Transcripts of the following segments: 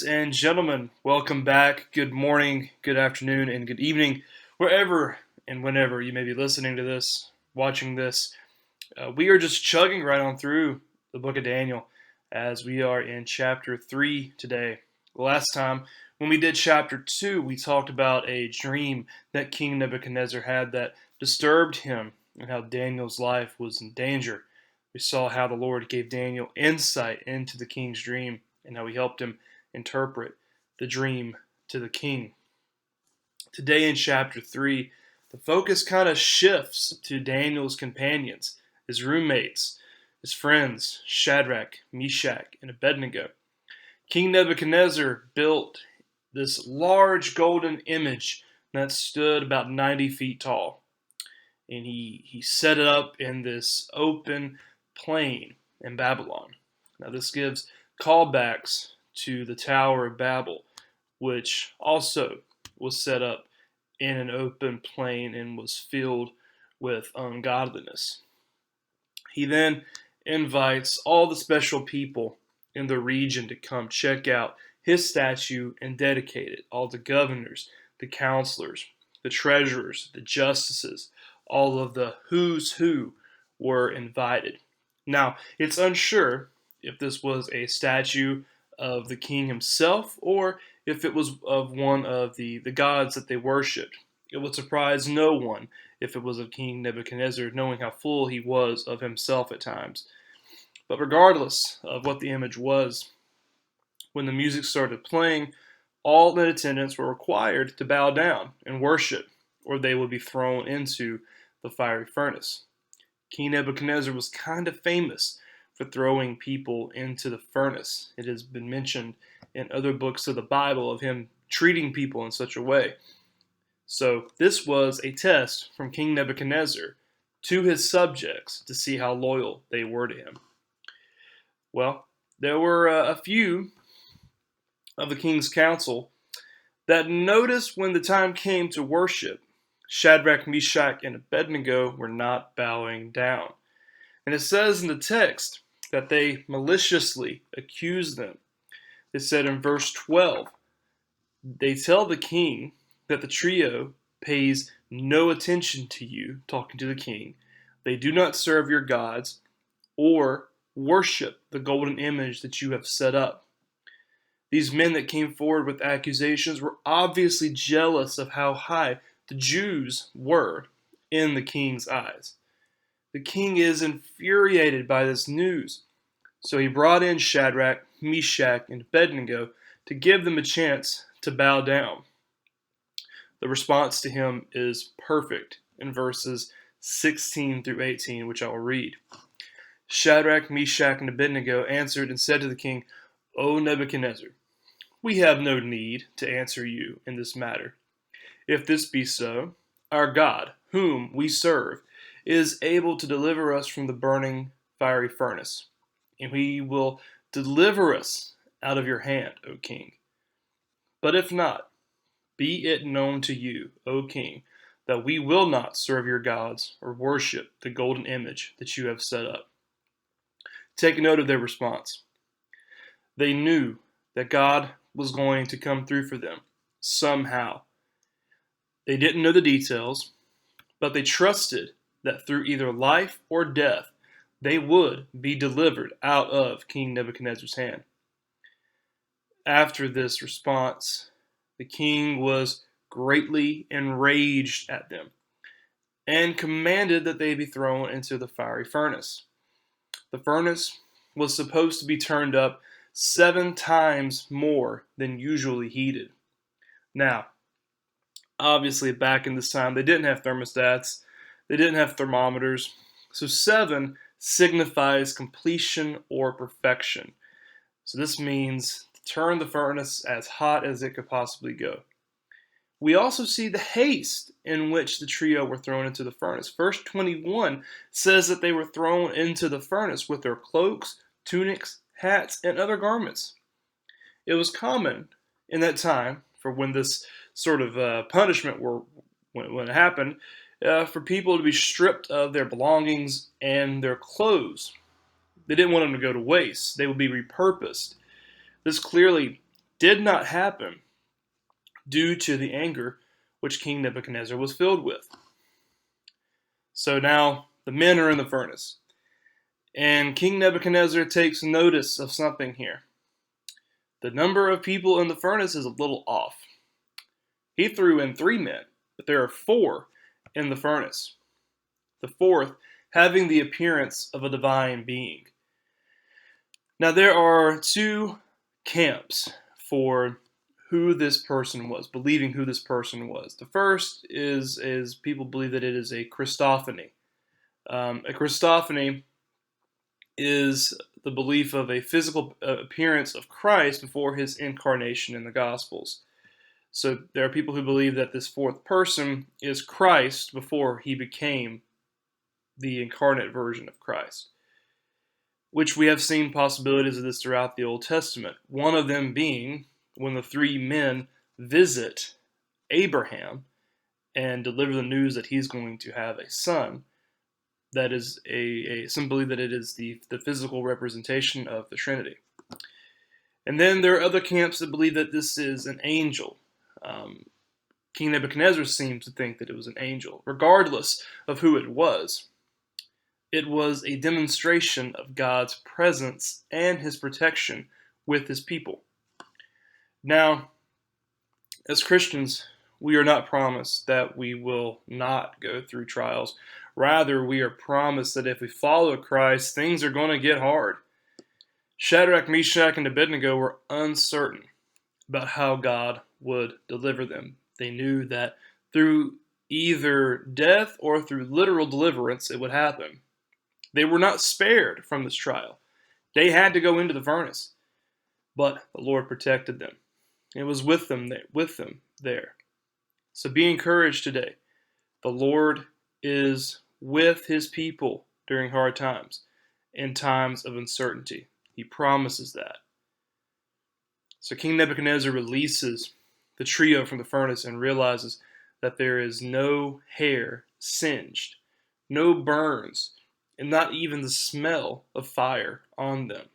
and gentlemen, welcome back. Good morning, good afternoon, and good evening, wherever and whenever you may be listening to this, watching this. We are just chugging right on through the book of Daniel as we are in chapter 3 today. Last time, when we did chapter 2, we talked about a dream that King Nebuchadnezzar had that disturbed him and how Daniel's life was in danger. We saw how the Lord gave Daniel insight into the king's dream and how he helped him interpret the dream to the king. Today in chapter 3, the focus kind of shifts to Daniel's companions, his roommates, his friends, Shadrach, Meshach, and Abednego. King Nebuchadnezzar built this large golden image that stood about 90 feet tall. And he set it up in this open plain in Babylon. Now this gives callbacks to the Tower of Babel, which also was set up in an open plain and was filled with ungodliness. He then invites all the special people in the region to come check out his statue and dedicate it. All the governors, the counselors, the treasurers, the justices, all of the who's who were invited. Now, it's unsure if this was a statue of the king himself or if it was of one of the gods that they worshipped. It would surprise no one if it was of King Nebuchadnezzar, knowing how full he was of himself at times. But regardless of what the image was, when the music started playing, all in attendance were required to bow down and worship, or they would be thrown into the fiery furnace. King Nebuchadnezzar was kind of famous for throwing people into the furnace. It has been mentioned in other books of the Bible of him treating people in such a way. So this was a test from King Nebuchadnezzar to his subjects to see how loyal they were to him. Well, there were a few of the king's council that noticed when the time came to worship, Shadrach, Meshach, and Abednego were not bowing down. And it says in the text that they maliciously accused them. It said in verse 12, they tell the king that the trio pays no attention to you, talking to the king. They do not serve your gods or worship the golden image that you have set up. These men that came forward with accusations were obviously jealous of how high the Jews were in the king's eyes. The king is infuriated by this news. So he brought in Shadrach, Meshach, and Abednego to give them a chance to bow down. The response to him is perfect in verses 16 through 18, which I will read. Shadrach, Meshach, and Abednego answered and said to the king, O Nebuchadnezzar, we have no need to answer you in this matter. If this be so, our God, whom we serve, is able to deliver us from the burning fiery furnace, and he will deliver us out of your hand, O king. But if not, be it known to you, O king, that we will not serve your gods or worship the golden image that you have set up. Take note of their response. They knew that God was going to come through for them somehow. They didn't know the details, but they trusted that through either life or death, they would be delivered out of King Nebuchadnezzar's hand. After this response, the king was greatly enraged at them and commanded that they be thrown into the fiery furnace. The furnace was supposed to be turned up 7 times more than usually heated. Now, obviously back in this time, they didn't have thermostats, they didn't have thermometers, so 7 signifies completion or perfection. So this means to turn the furnace as hot as it could possibly go. We also see the haste in which the trio were thrown into the furnace. Verse 21 says that they were thrown into the furnace with their cloaks, tunics, hats, and other garments. It was common in that time for when this sort of punishment when it happened, for people to be stripped of their belongings and their clothes. They didn't want them to go to waste. They would be repurposed. This clearly did not happen due to the anger which King Nebuchadnezzar was filled with. So now the men are in the furnace, and King Nebuchadnezzar takes notice of something here. The number of people in the furnace is a little off. He threw in 3 men, but there are 4 in the furnace. The 4th having the appearance of a divine being. Now there are 2 camps for who this person was, believing who this person was. The first is people believe that it is a Christophany. A Christophany is the belief of a physical appearance of Christ before his incarnation in the Gospels. So there are people who believe that this 4th person is Christ before he became the incarnate version of Christ, which we have seen possibilities of this throughout the Old Testament. One of them being when the 3 men visit Abraham and deliver the news that he's going to have a son. That is some believe that it is the physical representation of the Trinity. And then there are other camps that believe that this is an angel. King Nebuchadnezzar seems to think that it was an angel. Regardless of who it was a demonstration of God's presence and his protection with his people. Now, as Christians, we are not promised that we will not go through trials. Rather, we are promised that if we follow Christ, things are going to get hard. Shadrach, Meshach, and Abednego were uncertain about how God would deliver them. They knew that through either death or through literal deliverance, it would happen. They were not spared from this trial. They had to go into the furnace, but the Lord protected them. It was with them there. So be encouraged today. The Lord is with his people during hard times, in times of uncertainty. He promises that. So King Nebuchadnezzar releases the trio from the furnace and realizes that there is no hair singed, no burns, and not even the smell of fire on them.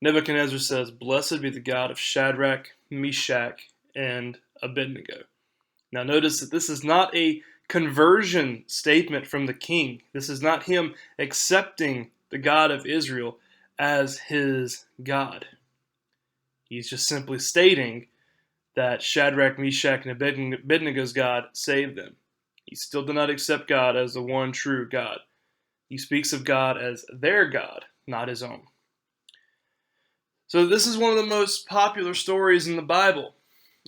Nebuchadnezzar says, "Blessed be the God of Shadrach, Meshach, and Abednego." Now notice that this is not a conversion statement from the king. This is not him accepting the God of Israel as his God. He's just simply stating that Shadrach, Meshach, and Abednego's God saved them. He still did not accept God as the one true God. He speaks of God as their God, not his own. So this is one of the most popular stories in the Bible,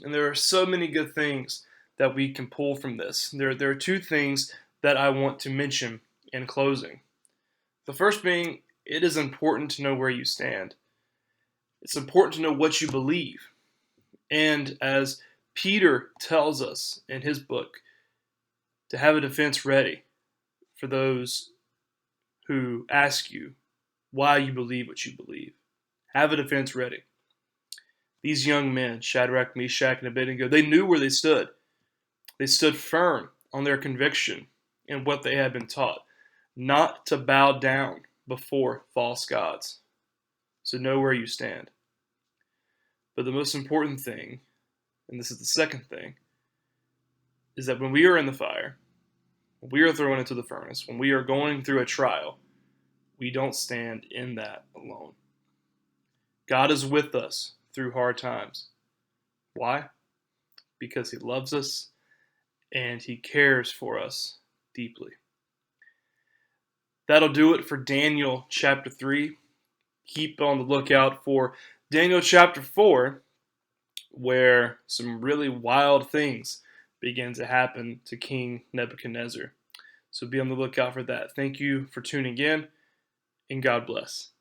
and there are so many good things that we can pull from this. There are 2 things that I want to mention in closing. The first being, it is important to know where you stand. It's important to know what you believe. And as Peter tells us in his book, to have a defense ready for those who ask you why you believe what you believe. Have a defense ready. These young men, Shadrach, Meshach, and Abednego, they knew where they stood. They stood firm on their conviction in what they had been taught, not to bow down before false gods. So know where you stand. But the most important thing, and this is the second thing, is that when we are in the fire, when we are thrown into the furnace, when we are going through a trial, we don't stand in that alone. God is with us through hard times. Why? Because he loves us and he cares for us deeply. That'll do it for Daniel chapter 3. Keep on the lookout for Daniel chapter 4, where some really wild things begin to happen to King Nebuchadnezzar. So be on the lookout for that. Thank you for tuning in, and God bless.